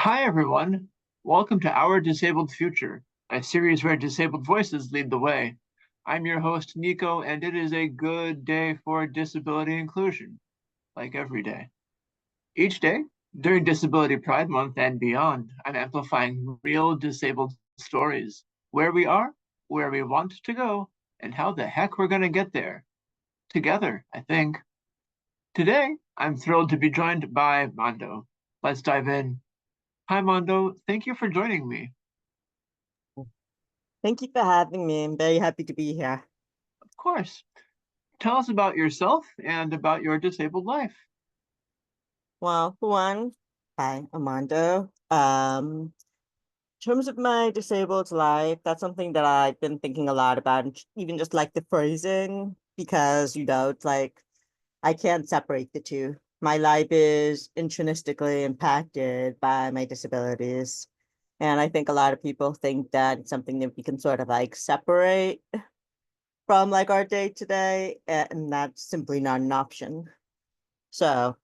Hi, everyone. Welcome to Our Disabled Future, a series where disabled voices lead the way. I'm your host, Nico, and it is a good day for disability inclusion, like every day. Each day, during Disability Pride Month and beyond, I'm amplifying real disabled stories, where we are, where we want to go, and how the heck we're going to get there. Together, I think. Today, I'm thrilled to be joined by Mondo. Let's dive in. Hi, Mondo. Thank you for joining me. Thank you for having me. I'm very happy to be here. Of course. Tell us about yourself and about your disabled life. Well, for one, hi, Mondo. In terms of my disabled life, that's something that I've been thinking a lot about, and even just like the phrasing, because it's like I can't separate the two. My life is intrinsically impacted by my disabilities. And I think a lot of people think that it's something that we can sort of like separate from like our day to day, and that's simply not an option. So,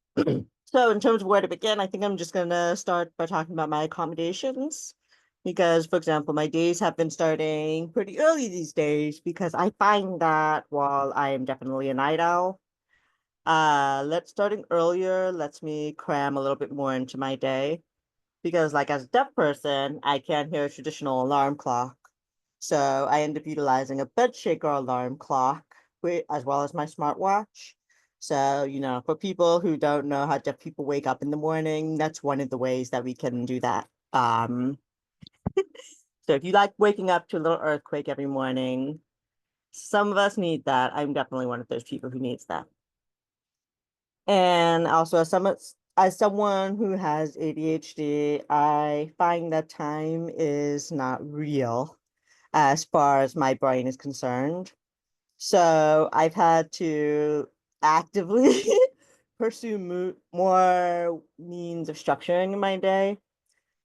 so in terms of where to begin, I think I'm just gonna start by talking about my accommodations. Because, for example, my days have been starting pretty early these days because I find that while I am definitely a night owl, let's starting earlier lets me cram a little bit more into my day. Because, like, as a deaf person, I can't hear a traditional alarm clock. So I end up utilizing a bed shaker alarm clock as well as my smartwatch. So, for people who don't know how deaf people wake up in the morning, that's one of the ways that we can do that. So if you like waking up to a little earthquake every morning, some of us need that. I'm definitely one of those people who needs that. And also, as someone who has ADHD, I find that time is not real as far as my brain is concerned. So I've had to actively pursue more means of structuring my day.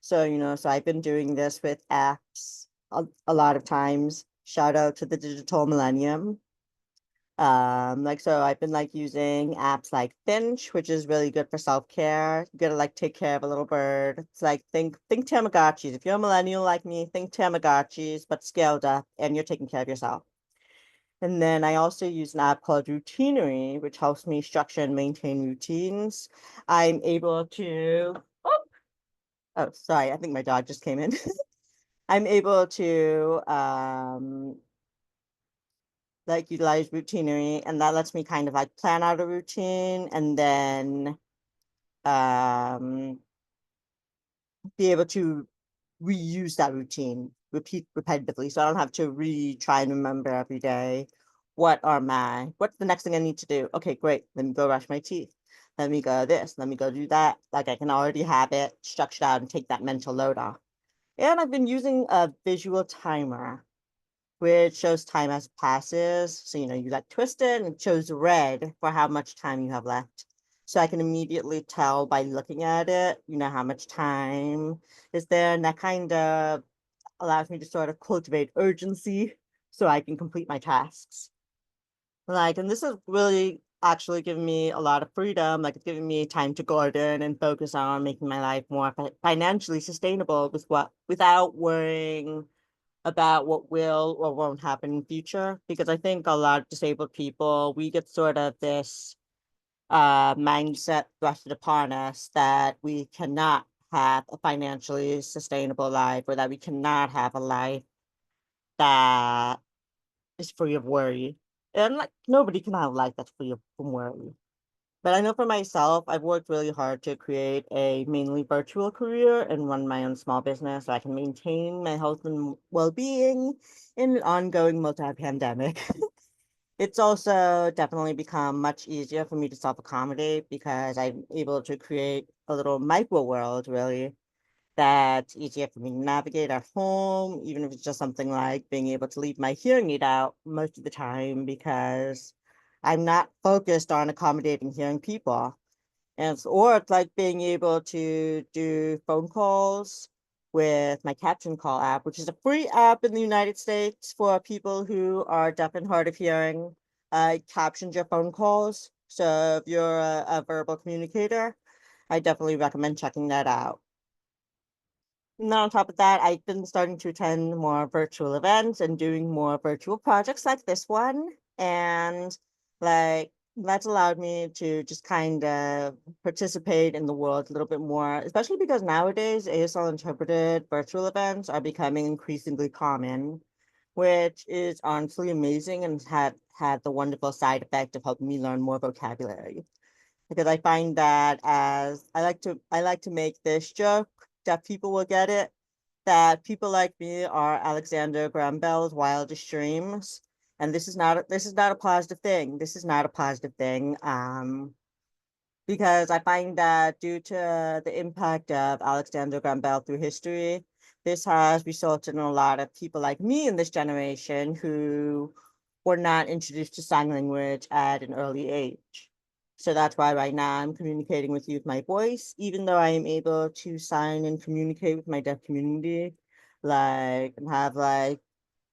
So, so I've been doing this with apps a lot of times. Shout out to the digital millennium. So I've been like using apps like Finch, which is really good for self-care. You gotta like take care of a little bird. It's like think Tamagotchis. If you're a millennial like me, think Tamagotchis, but scaled up and you're taking care of yourself. And then I also use an app called Routinery, which helps me structure and maintain routines. I'm able to oh sorry, I think my dog just came in. I'm able to like utilize routinery, and that lets me kind of like plan out a routine and then um be able to reuse that routine repeat repetitively, so I don't have to try and remember every day what's the next thing I need to do. Okay, great, let me go brush my teeth, let me go this, let me go do that. Like, I can already have it structured out and take that mental load off. And I've been using a visual timer which shows time as passes. So, you like twist it and it shows red for how much time you have left. So I can immediately tell by looking at it, how much time is there. And that kind of allows me to sort of cultivate urgency so I can complete my tasks. And this has really actually given me a lot of freedom. Like, it's giving me time to garden and focus on making my life more financially sustainable without worrying about what will or won't happen in future, because I think a lot of disabled people, we get sort of this mindset thrusted upon us that we cannot have a financially sustainable life, or that we cannot have a life that is free of worry. And like, nobody can have a life that's free from worry. But I know for myself, I've worked really hard to create a mainly virtual career and run my own small business so I can maintain my health and well-being in an ongoing multi-pandemic. It's also definitely become much easier for me to self-accommodate because I'm able to create a little micro world, really, that's easier for me to navigate at home, even if it's just something like being able to leave my hearing aid out most of the time because I'm not focused on accommodating hearing people. Or it's like being able to do phone calls with my caption call app, which is a free app in the United States for people who are deaf and hard of hearing. It captions your phone calls. So if you're a verbal communicator, I definitely recommend checking that out. And then on top of that, I've been starting to attend more virtual events and doing more virtual projects like this one. And like that's allowed me to just kind of participate in the world a little bit more, especially because nowadays ASL interpreted virtual events are becoming increasingly common, which is honestly amazing and had the wonderful side effect of helping me learn more vocabulary. Because I find that as I like to make this joke that people will get it, that people like me are Alexander Graham Bell's wildest dreams. And this is not a positive thing. This is not a positive thing. Because I find that due to the impact of Alexander Graham Bell through history, this has resulted in a lot of people like me in this generation who were not introduced to sign language at an early age. So that's why right now I'm communicating with you with my voice, even though I am able to sign and communicate with my deaf community, like and have like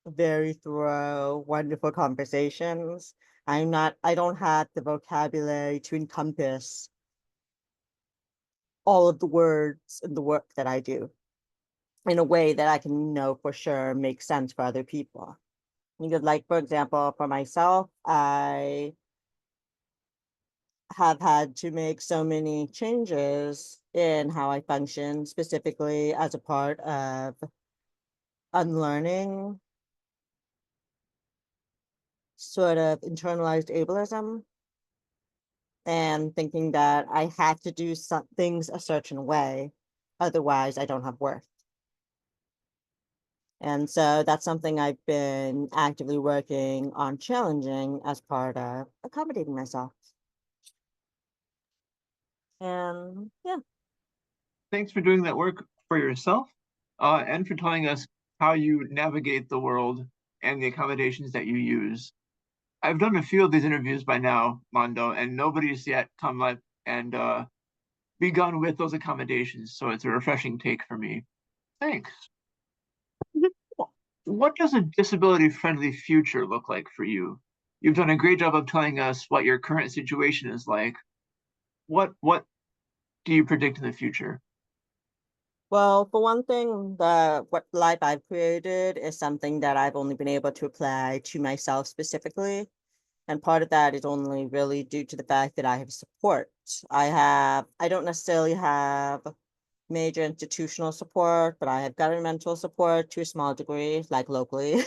very thorough, wonderful conversations. I don't have the vocabulary to encompass all of the words in the work that I do in a way that I can know for sure makes sense for other people. Because, like, for example, for myself, I have had to make so many changes in how I function, specifically as a part of unlearning sort of internalized ableism and thinking that I have to do some things a certain way, otherwise I don't have worth. And so that's something I've been actively working on challenging as part of accommodating myself. And yeah, Thanks for doing that work for yourself, and for telling us how you navigate the world and the accommodations that you use. I've done a few of these interviews by now, Mondo, and nobody's yet come up and begun with those accommodations, so it's a refreshing take for me. Thanks. What does a disability-friendly future look like for you? You've done a great job of telling us what your current situation is like. What do you predict in the future? well, for one thing, the what life I've created is something that I've only been able to apply to myself specifically. And part of that is only really due to the fact that I have support. I don't necessarily have major institutional support, but I have governmental support to a small degree, like locally.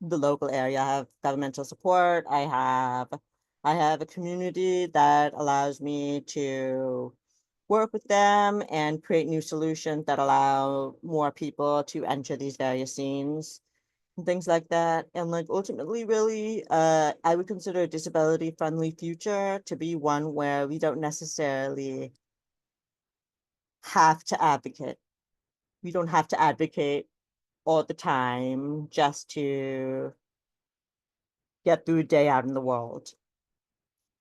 The local area have governmental support. I have a community that allows me to work with them and create new solutions that allow more people to enter these various scenes and things like that. And like ultimately, really, I would consider a disability friendly future to be one where we don't necessarily have to advocate. We don't have to advocate all the time just to get through a day out in the world.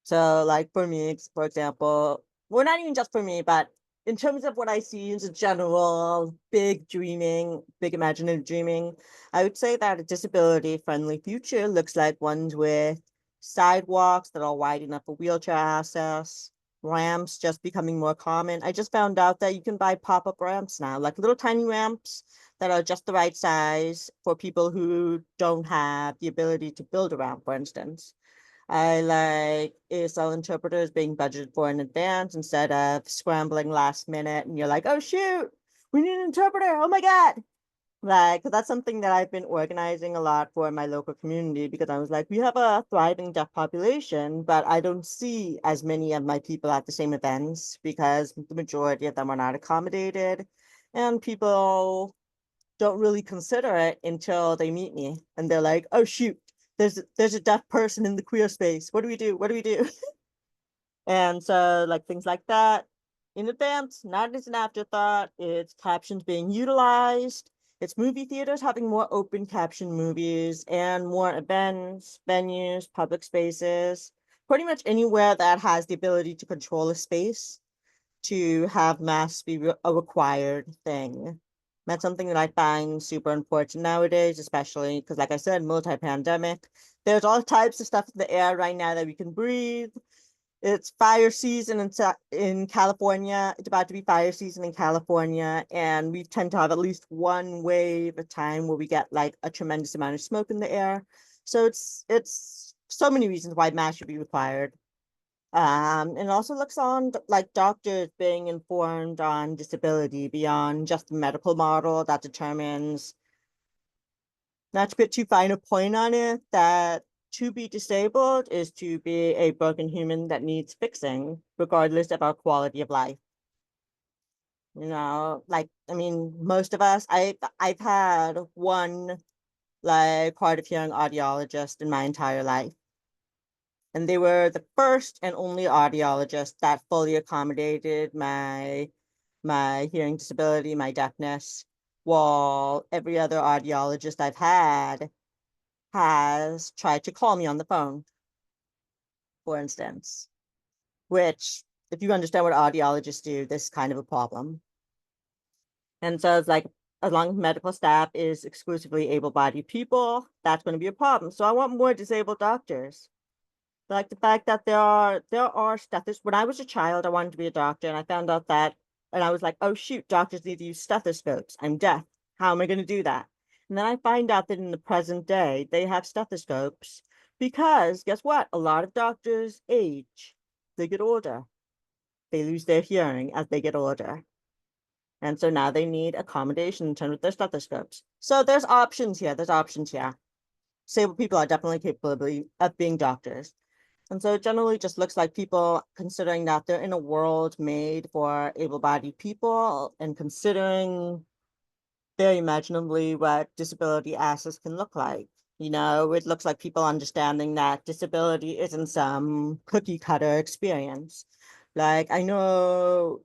So, like for me, for example, well, not even just for me, but in terms of what I see as a general big dreaming, big imaginative dreaming, I would say that a disability friendly future looks like ones with sidewalks that are wide enough for wheelchair access, ramps just becoming more common. I just found out that you can buy pop up ramps now, like little tiny ramps that are just the right size for people who don't have the ability to build a ramp, for instance. I like ASL interpreters being budgeted for in advance instead of scrambling last minute and you're like, oh shoot, we need an interpreter. Oh my God. Like, 'cause that's something that I've been organizing a lot for my local community because I was like, we have a thriving deaf population, but I don't see as many of my people at the same events because the majority of them are not accommodated. And people don't really consider it until they meet me and they're like, oh shoot, there's a deaf person in the queer space. What do we do? What do we do? And so like things like that in advance, not as an afterthought. It's captions being utilized. It's movie theaters having more open caption movies and more events, venues, public spaces, pretty much anywhere that has the ability to control a space to have masks be a required thing. That's something that I find super important nowadays, especially because, like I said, multi-pandemic. There's all types of stuff in the air right now that we can breathe. it's fire season in California. It's about to be fire season in California, and we tend to have at least one wave of time where we get like a tremendous amount of smoke in the air. So it's so many reasons why masks should be required. And it also looks on like doctors being informed on disability beyond just the medical model that determines, not to put too fine a point on it, that to be disabled is to be a broken human that needs fixing, regardless of our quality of life. Like, I mean, most of us, I've had one like hard of hearing audiologist in my entire life. And they were the first and only audiologist that fully accommodated my hearing disability, my deafness, while every other audiologist I've had has tried to call me on the phone, for instance, which, if you understand what audiologists do, this is kind of a problem. And so it's like, as long as medical staff is exclusively able-bodied people, that's going to be a problem. So I want more disabled doctors. Like the fact that there are stethoscopes. When I was a child, I wanted to be a doctor, and I found out that, and I was like, oh shoot, doctors need to use stethoscopes. I'm deaf. How am I going to do that? And then I find out that in the present day, they have stethoscopes because guess what? A lot of doctors age. They get older. They lose their hearing as they get older. And so now they need accommodation in terms of their stethoscopes. So there's options here. There's options here. Disabled people are definitely capable of being doctors. And so it generally just looks like people considering that they're in a world made for able-bodied people and considering very imaginably what disability access can look like. It looks like people understanding that disability isn't some cookie cutter experience. Like I know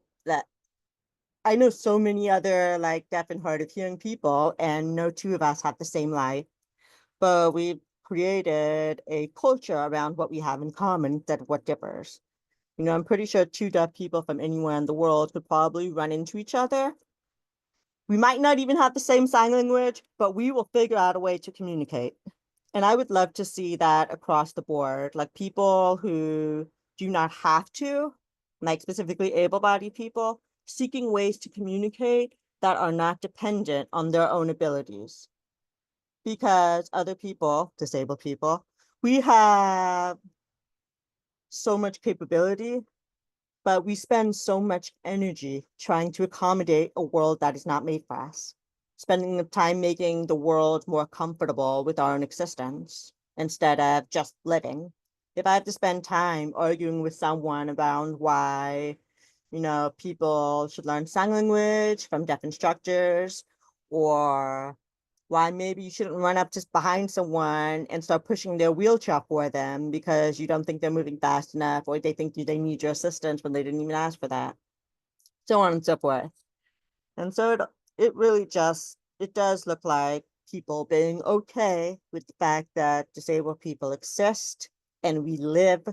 so many other like deaf and hard of hearing people, and no two of us have the same life, but we've created a culture around what we have in common instead of what differs. I'm pretty sure two deaf people from anywhere in the world could probably run into each other. We might not even have the same sign language, but we will figure out a way to communicate. And I would love to see that across the board, like people who do not have to, like specifically able-bodied people, seeking ways to communicate that are not dependent on their own abilities. Because other people, disabled people, we have so much capability, but we spend so much energy trying to accommodate a world that is not made for us, spending the time making the world more comfortable with our own existence instead of just living. If I have to spend time arguing with someone around why, people should learn sign language from deaf instructors, or why maybe you shouldn't run up just behind someone and start pushing their wheelchair for them because you don't think they're moving fast enough, or they think they need your assistance when they didn't even ask for that, so on and so forth. And so it really just, it does look like people being okay with the fact that disabled people exist and we live.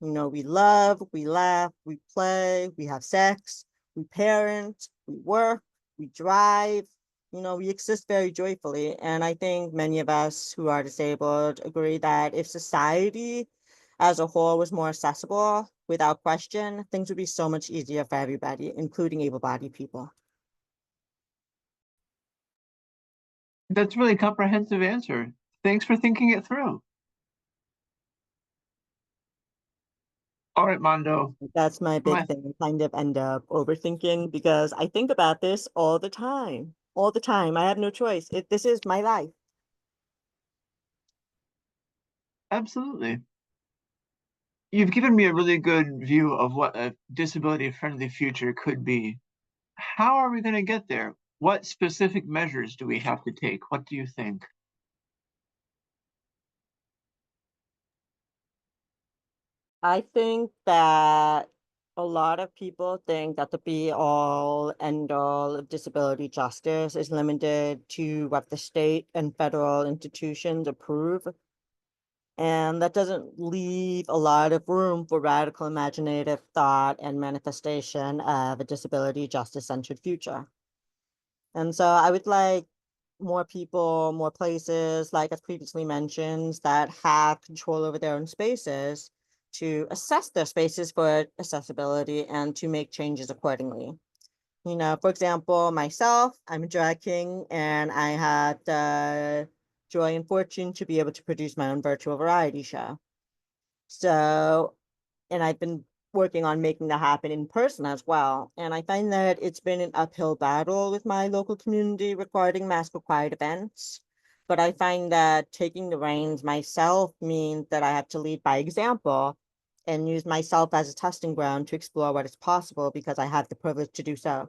We love, we laugh, we play, we have sex, we parent, we work, we drive, we exist very joyfully. And I think many of us who are disabled agree that if society as a whole was more accessible, without question, things would be so much easier for everybody, including able-bodied people. That's a really comprehensive answer. Thanks for thinking it through. All right, Mondo. That's my big My, thing. I kind of end up overthinking because I think about this all the time. All the time. I have no choice. This is my life. absolutely. You've given me a really good view of what a disability-friendly future could be. How are we going to get there? What specific measures do we have to take? What do you think? I think that a lot of people think that the be all end all of disability justice is limited to what the state and federal institutions approve. And that doesn't leave a lot of room for radical imaginative thought and manifestation of a disability justice centered future. And so I would like more people, more places, like as previously mentioned, that have control over their own spaces to assess their spaces for accessibility and to make changes accordingly. You know, for example, myself, I'm a drag king, and I had the joy and fortune to be able to produce my own virtual variety show. So, and I've been working on making that happen in person as well. And I find that it's been an uphill battle with my local community regarding mask required events. But I find that taking the reins myself means that I have to lead by example and use myself as a testing ground to explore what is possible because I have the privilege to do so.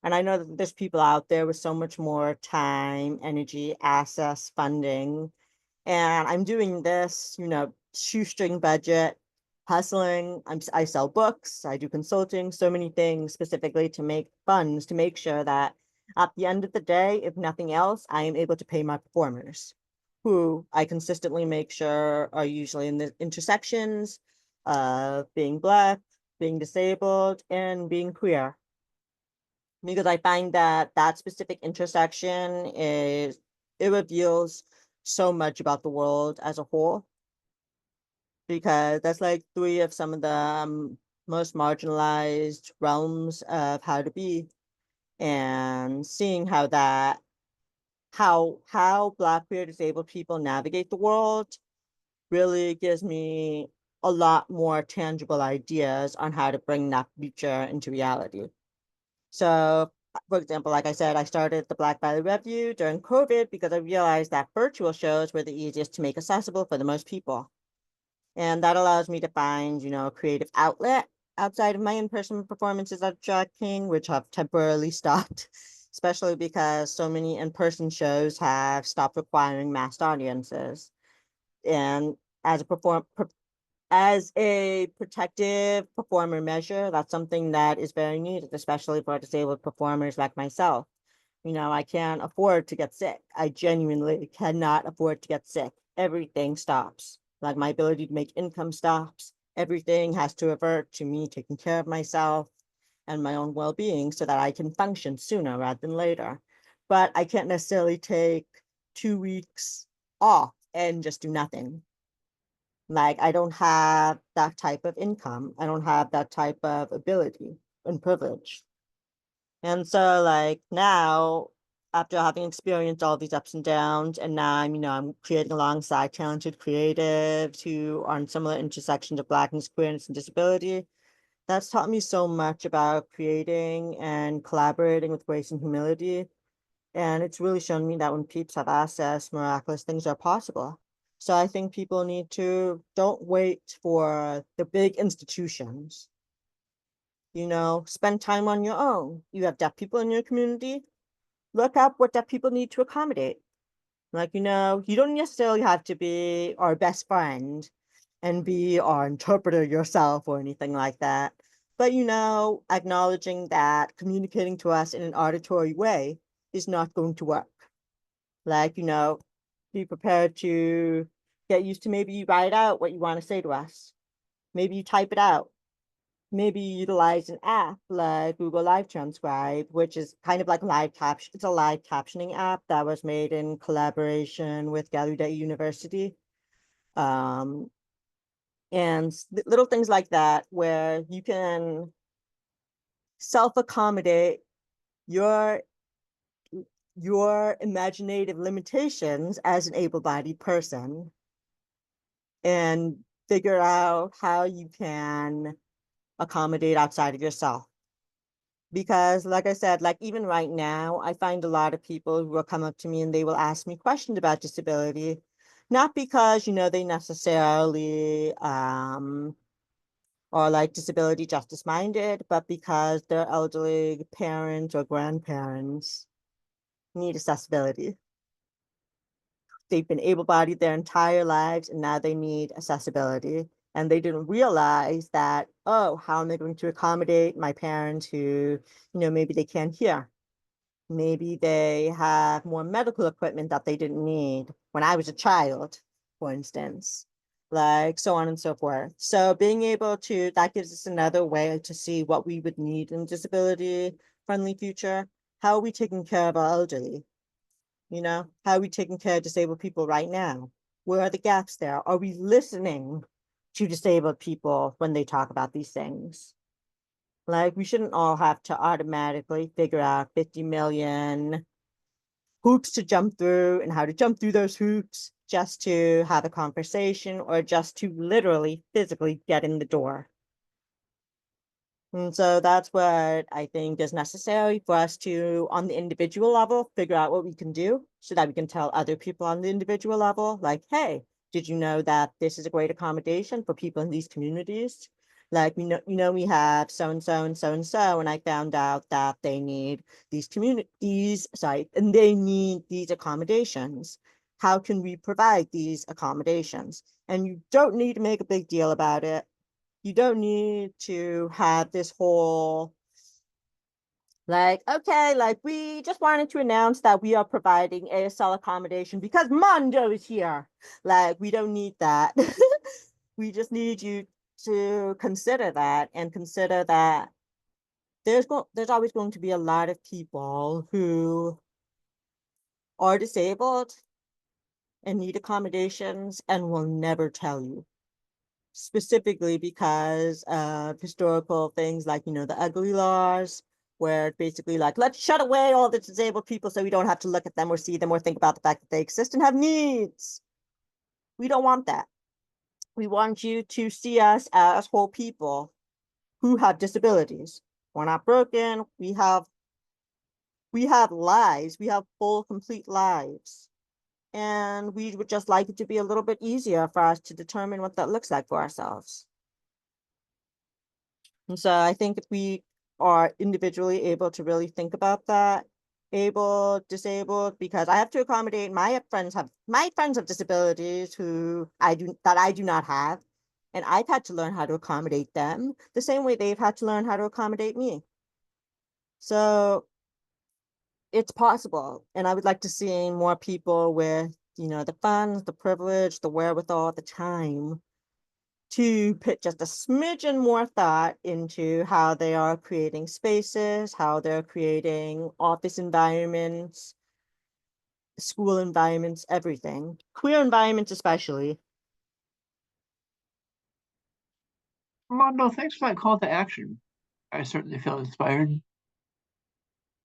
And I know that there's people out there with so much more time, energy, access, funding, and I'm doing this, you know, shoestring budget, hustling. I sell books, I do consulting, so many things specifically to make funds to make sure that at the end of the day, if nothing else, I am able to pay my performers, who I consistently make sure are usually in the intersections of being Black, being disabled, and being queer. Because I find that that specific intersection is, it reveals so much about the world as a whole, because that's like three of some of the most marginalized realms of how to be, and seeing how that how Black queer disabled people navigate the world really gives me a lot more tangible ideas on how to bring that future into reality. So, for example, like I said, I started the Black Valley Review during COVID because I realized that virtual shows were the easiest to make accessible for the most people. And that allows me to find, you know, a creative outlet outside of my in-person performances at Drag King, which have temporarily stopped, especially because so many in-person shows have stopped requiring masked audiences. And as a as a protective performer measure, that's something that is very needed, especially for disabled performers like myself. You know, I can't afford to get sick. I genuinely cannot afford to get sick. Everything stops. Like my ability to make income stops. Everything has to revert to me taking care of myself and my own well-being so that I can function sooner rather than later. But I can't necessarily take 2 weeks off and just do nothing. Like, I don't have that type of income. I don't have that type of ability and privilege. And so, like, now, after having experienced all these ups and downs, and now I'm, you know, I'm creating alongside talented creatives who are in similar intersections of Blackness, queerness, and disability, that's taught me so much about creating and collaborating with grace and humility. And it's really shown me that when peeps have access, miraculous things are possible. So I think people need to don't wait for the big institutions. You know, spend time on your own. You have deaf people in your community. Look up what deaf people need to accommodate. Like, you know, you don't necessarily have to be our best friend and be our interpreter yourself or anything like that. But, you know, acknowledging that communicating to us in an auditory way is not going to work. Like, you know, be prepared to get used to, maybe you write out what you want to say to us. Maybe you type it out. Maybe you utilize an app like Google Live Transcribe, which is kind of like live caption. It's a live captioning app that was made in collaboration with Gallaudet University. Um, and little things like that where you can self-accommodate your imaginative limitations as an able-bodied person and figure out how you can accommodate outside of yourself. Because like I said, like even right now, I find a lot of people who will come up to me and they will ask me questions about disability, not because, you know, they necessarily are like disability justice minded, but because their elderly parents or grandparents need accessibility. They've been able-bodied their entire lives and now they need accessibility. And they didn't realize that, oh, how am I going to accommodate my parents who, you know, maybe they can't hear? Maybe they have more medical equipment that they didn't need when I was a child, for instance, like so on and so forth. So being able to, that gives us another way to see what we would need in disability friendly future. How are we taking care of our elderly? You know, how are we taking care of disabled people right now? Where are the gaps there? Are we listening to disabled people when they talk about these things. Like, we shouldn't all have to automatically figure out 50 million hoops to jump through and how to jump through those hoops just to have a conversation or just to literally physically get in the door. And so that's what I think is necessary for us to, on the individual level, figure out what we can do so that we can tell other people on the individual level, like, hey, did you know that this is a great accommodation for people in these communities? Like, we have so and so and so and so, and I found out that they need these communities, sorry, and they need these accommodations. How can we provide these accommodations? And you don't need to make a big deal about it. You don't need to have this whole, like, okay, like, we just wanted to announce that we are providing ASL accommodation because Mondo is here. Like, we don't need that. We just need you to consider that, and consider that there's always going to be a lot of people who are disabled and need accommodations and will never tell you, specifically because of historical things like, the ugly laws, where it's basically like, let's shut away all the disabled people so we don't have to look at them or see them or think about the fact that they exist and have needs. We don't want that. We want you to see us as whole people who have disabilities. We're not broken. We have lives. We have full, complete lives. And we would just like it to be a little bit easier for us to determine what that looks like for ourselves. And so I think if we are individually able to really think about that, able, disabled, because I have to accommodate my friends have disabilities who I do not have. And I've had to learn how to accommodate them the same way they've had to learn how to accommodate me. So it's possible. And I would like to see more people with, the funds, the privilege, the wherewithal, the time to put just a smidgen more thought into how they are creating spaces, how they're creating office environments, school environments, everything. Queer environments especially. Mondo, thanks for that call to action. I certainly feel inspired.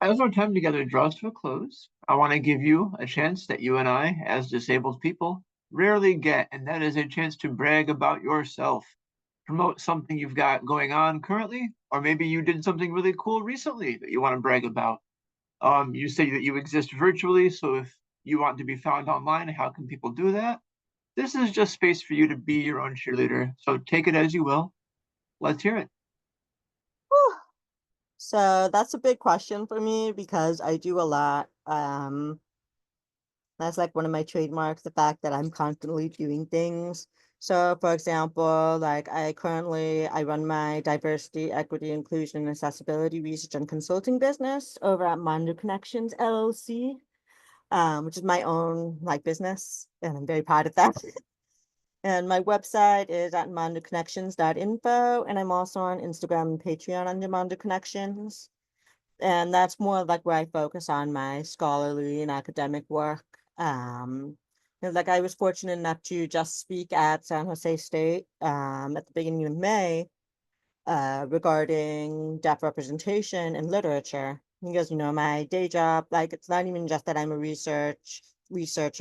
As our time together draws to a close, I want to give you a chance that you and I, as disabled people, rarely get, and that is a chance to brag about yourself, promote something you've got going on currently, or maybe you did something really cool recently that you want to brag about. You say that you exist virtually, so if you want to be found online, how can people do that? This is just space for you to be your own cheerleader, so take it as you will. Let's hear it. Whew. So that's a big question for me because I do a lot. That's like one of my trademarks, the fact that I'm constantly doing things. So for example, like I run my diversity, equity, inclusion, and accessibility research and consulting business over at Mondo Connections LLC, which is my own like business, and I'm very proud of that. And my website is at mondoconnections.info, and I'm also on Instagram and Patreon under Mondo Connections. And that's more like where I focus on my scholarly and academic work. Like I was fortunate enough to just speak at San Jose State at the beginning of May regarding deaf representation in literature. Because my day job, like it's not even just that I'm a researcher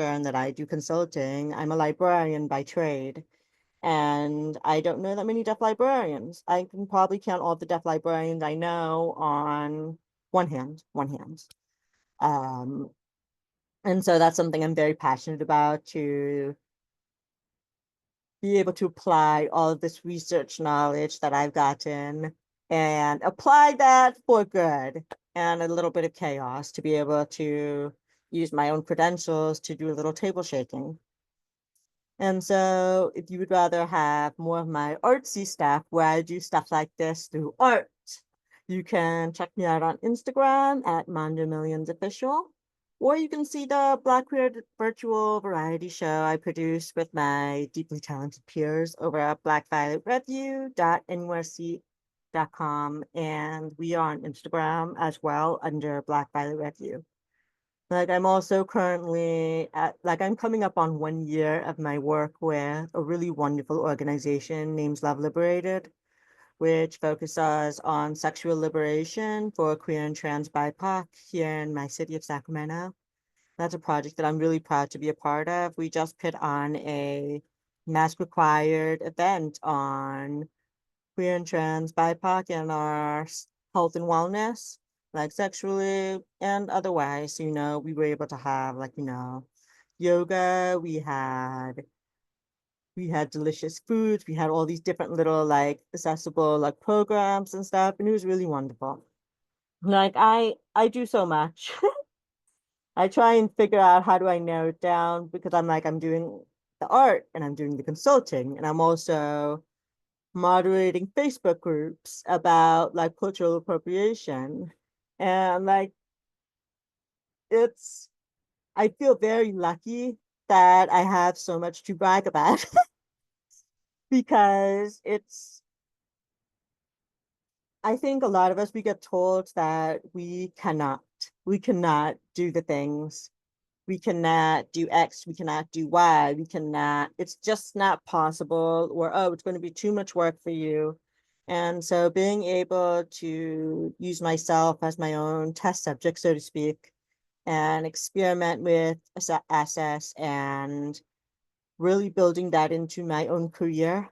and that I do consulting. I'm a librarian by trade. And I don't know that many deaf librarians. I can probably count all the deaf librarians I know on one hand. Um, and so that's something I'm very passionate about, to be able to apply all of this research knowledge that I've gotten and apply that for good and a little bit of chaos, to be able to use my own credentials to do a little table shaking. And so if you would rather have more of my artsy stuff where I do stuff like this through art, you can check me out on Instagram at Mondo Millions Official, or you can see the Black Queer virtual variety show I produce with my deeply talented peers over at blackvioletreview.nurc.com. And we are on Instagram as well under Black Violet Review. Like I'm also currently I'm coming up on 1 year of my work with a really wonderful organization named Love Liberated, which focuses on sexual liberation for queer and trans BIPOC here in my city of Sacramento. That's a project that I'm really proud to be a part of. We just put on a mask required event on queer and trans BIPOC and our health and wellness, like sexually and otherwise. We were able to have yoga, we had delicious foods, we had all these different little like accessible like programs and stuff, and it was really wonderful. Like I do so much. I try and figure out how do I narrow it down because I'm doing the art and I'm doing the consulting and I'm also moderating Facebook groups about like cultural appropriation. And like it's I feel very lucky that I have so much to brag about because I think a lot of us we get told that we cannot do the things, we cannot do X, we cannot do Y, it's just not possible, or oh, it's going to be too much work for you. And so being able to use myself as my own test subject, so to speak, and experiment with SS and really building that into my own career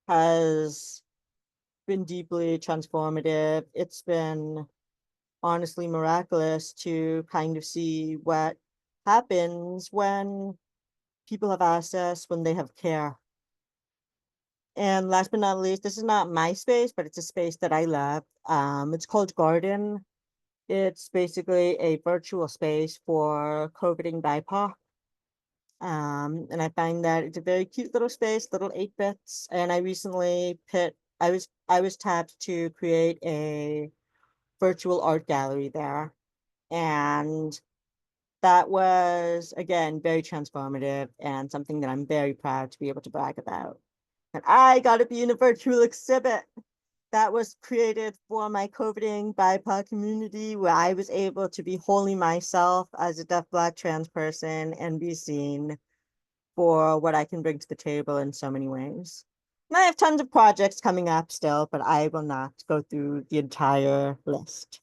has been deeply transformative. It's been honestly miraculous to kind of see what happens when people have access, when they have care. And last but not least, this is not my space, but it's a space that I love. It's called Garden. It's basically a virtual space for coveting BIPOC. And I find that it's a very cute little space, little 8 bits. And I was tapped to create a virtual art gallery there. And that was, again, very transformative and something that I'm very proud to be able to brag about. And I got to be in a virtual exhibit that was created for my coveting BIPOC community, where I was able to be wholly myself as a deaf Black trans person and be seen for what I can bring to the table in so many ways. And I have tons of projects coming up still, but I will not go through the entire list.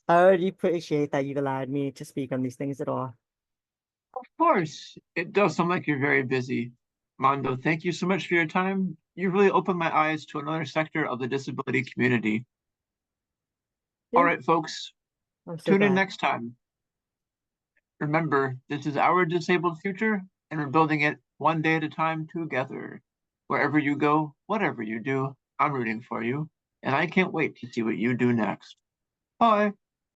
I already appreciate that you've allowed me to speak on these things at all. Of course, it does sound like you're very busy. Mondo, thank you so much for your time. You really opened my eyes to another sector of the disability community. All Yeah, right, folks, I'm so tune in glad. next time. Remember, this is our disabled future, and we're building it one day at a time together. Wherever you go, whatever you do, I'm rooting for you, and I can't wait to see what you do next. Bye.